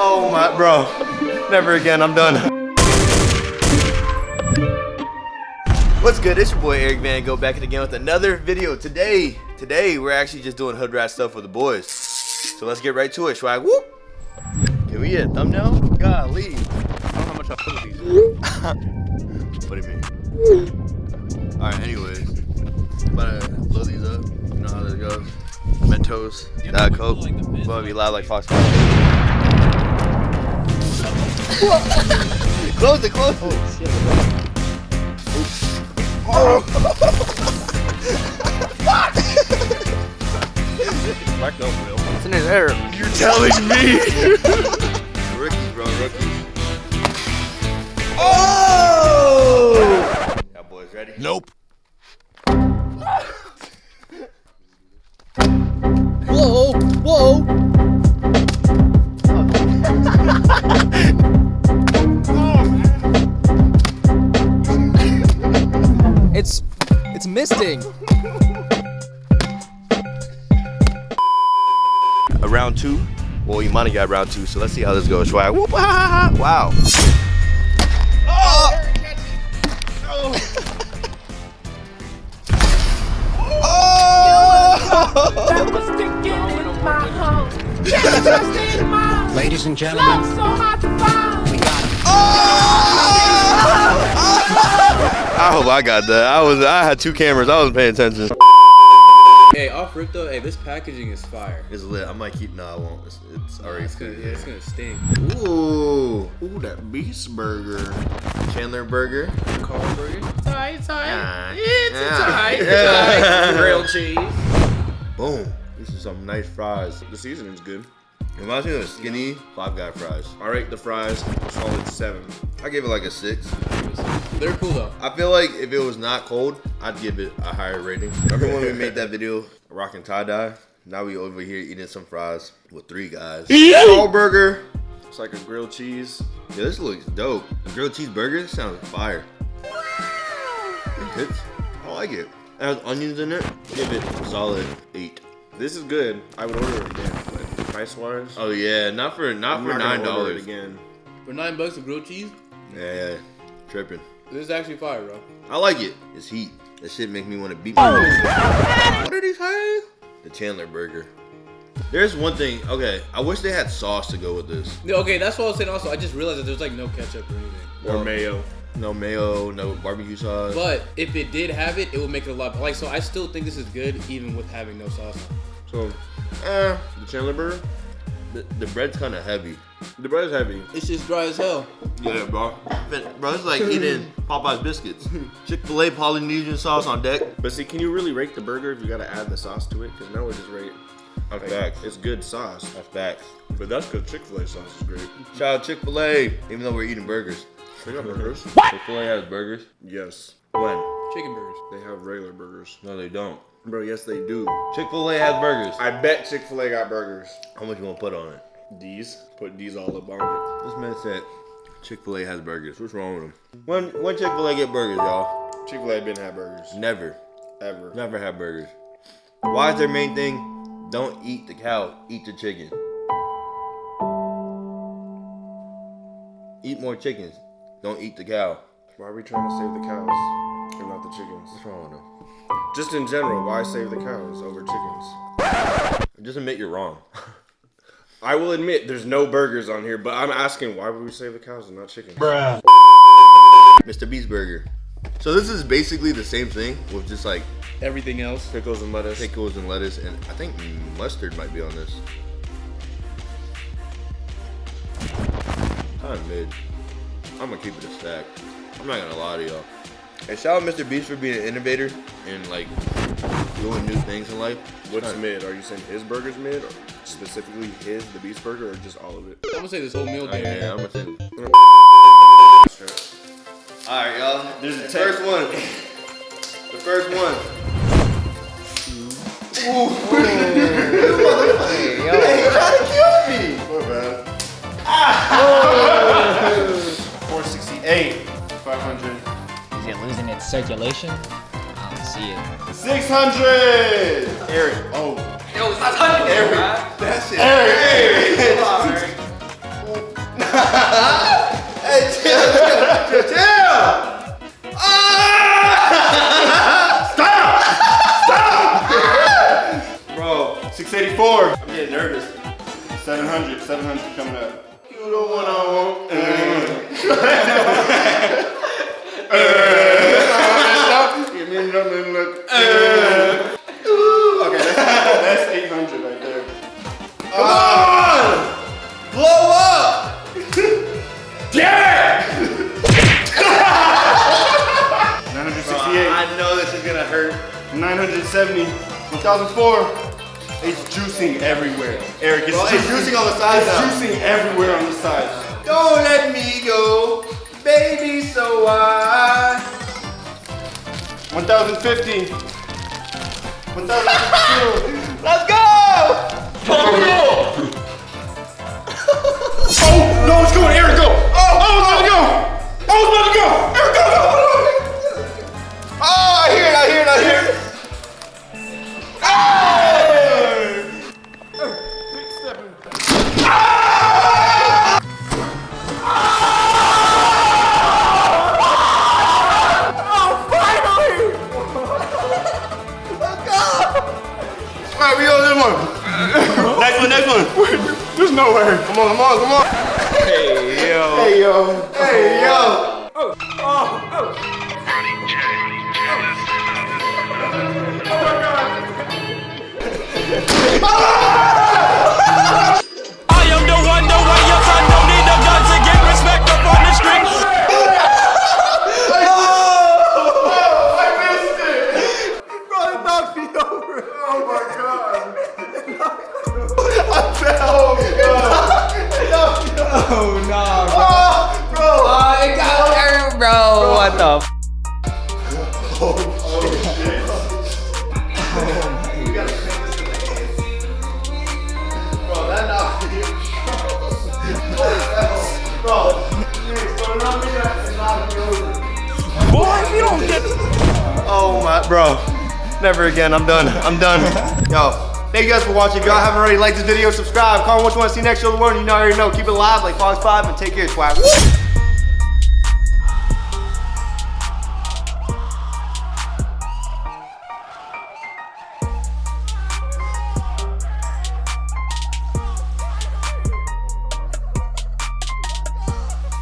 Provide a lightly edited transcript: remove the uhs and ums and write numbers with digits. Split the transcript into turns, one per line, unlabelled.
Oh my, bro. Never again, I'm done. What's good? It's your boy Eric Van Gogh back again with another video. Today we're actually just doing hood rat stuff with the boys. So let's get right to it, swag. Whoop! Can we get a thumbnail? Golly.
I don't know how much I put these.
What do you mean? Alright, anyways. About to blow these up. You know how this goes. Mentos, Diet Coke. Well, be loud like Fox. Close it. Oh, shit. Oh. Fuck!
Back up, Will.
It's in his hair. You're telling me? Rookies, bro, rookies. Oh! Y'all boys ready?
Nope.
Whoa, whoa. It's misting.
Round two. Well, Imani got round two, so let's see how this goes. Wow. Wow. Oh!
Oh! Ladies and gentlemen, we got him.
I hope I got that. I had two cameras. I wasn't paying attention.
Hey, off rip though. Hey, this packaging is fire.
It's lit. I might keep. No, I won't. It's already.
It's gonna sting.
Ooh,
That beast burger.
Chandler burger.
Carl burger.
Yeah.
Tight. Grilled cheese.
Boom. This is some nice fries.
The seasoning's good.
Reminds me of the skinny Five Guy fries.
I rate the fries a solid 7.
I give it like a 6.
They're cool though.
I feel like if it was not cold, I'd give it a higher rating. Remember when we made that video, rocking tie-dye? Now we over here eating some fries with 3 guys. Soul burger.
It's like a grilled cheese.
Yeah, this looks dope. A grilled cheese burger sounds fire. It hits. I like it. It has onions in it. Give it a solid 8.
This is good. I would order it again, but price-wise,
Oh yeah, not for $9
again.
For $9 of grilled cheese,
Yeah, tripping.
this is actually fire, bro.
I like it. It's heat. That shit make me want to beat my What are these hey? The Chandler burger. There's one thing. Okay, I wish they had sauce to go with this.
Okay, that's what I was saying. Also, I just realized that there's like no ketchup or anything.
Or mayo.
No mayo, no barbecue sauce.
But if it did have it, it would make it a lot. Like, so I still think this is good even with having no sauce.
So, the Chandler burger,
The bread's kind of heavy.
the bread is heavy.
It's just dry as hell.
Yeah, bro. Bro, it's like eating Popeye's biscuits. Chick-fil-A Polynesian sauce on deck.
But see, can you really rate the burger if you gotta add the sauce to it? Because now we just rate.
That's
Like,
facts.
it's good sauce.
That's facts.
But that's because Chick-fil-A sauce is great.
Shout out Chick-fil-A. Even though we're eating burgers.
They got burgers?
Chick-fil-A has burgers.
Yes.
When?
Chicken burgers.
They have regular burgers.
No, they don't.
Bro, yes they do.
Chick-fil-A has burgers.
I bet Chick-fil-A got burgers.
How much you want to put on it?
These. Put these all up on
This man said Chick-fil-A has burgers. What's wrong with them? When Chick-fil-A get burgers, y'all?
it. Chick-fil-A been had burgers.
Never.
Ever.
Never have burgers. Why is their main thing? Don't eat the cow, eat the chicken. Eat more chickens. Don't eat the cow.
Why are we trying to save the cows and not the chickens?
What's wrong with them?
Just in general, why save the cows over chickens?
Just admit you're wrong.
I will admit there's no burgers on here, but I'm asking why would we save the cows and not chickens?
Bruh.
Mr. Beast Burger. So this is basically the same thing with just like
Everything else.
Pickles and lettuce.
pickles and lettuce, and I think mustard might be on this. Kind of mid. I'm gonna keep it a stack. I'm not gonna lie to y'all. And shout out Mr. Beast for being an innovator and like doing new things in life.
What's mid? Are you saying his burger's mid, or specifically the beast burger, or just all of it?
I'm gonna say this whole meal
Okay,
day.
yeah, I'm gonna say. All right, y'all.
There's a
the first one. The first one. Ooh. Hey, you trying to kill me?
My bad. 468. 500.
Is it losing its circulation? I don't see it.
600. Eric. Oh.
Yo, stop touching me,
Eric. That shit.
Eric.
Eric. Hey, chill.
Bro, 684.
I'm getting nervous.
700 coming up. You don't wanna walk. Give me nothing, look. Okay, that's 800 right there.
Come on! Blow up!
Damn! 968.
I know this is gonna hurt.
970. 1004. It's juicing everywhere. Eric, it's
juicing on the sides
It's
now.
juicing everywhere on the sides.
Don't let me go, baby, so I.
1050. 1052.
Let's go!
Oh, no, it's going. Eric, go. Oh, it's about to go. Oh, it's about to go. Eric, go.
Oh, I hear it.
Alright, we go this one. Next one. There's no way. Come on.
Hey, yo.
I am the one, your son don't need a gun to get respect up on the street.
It got hurt, bro. What the?
Oh my, bro. Never again. I'm done. Yo, thank you guys for watching. If y'all haven't already liked this video, subscribe. Comment what you want to see next. Show the world. You know, already know. Keep it live like Fox 5 and take care, swag.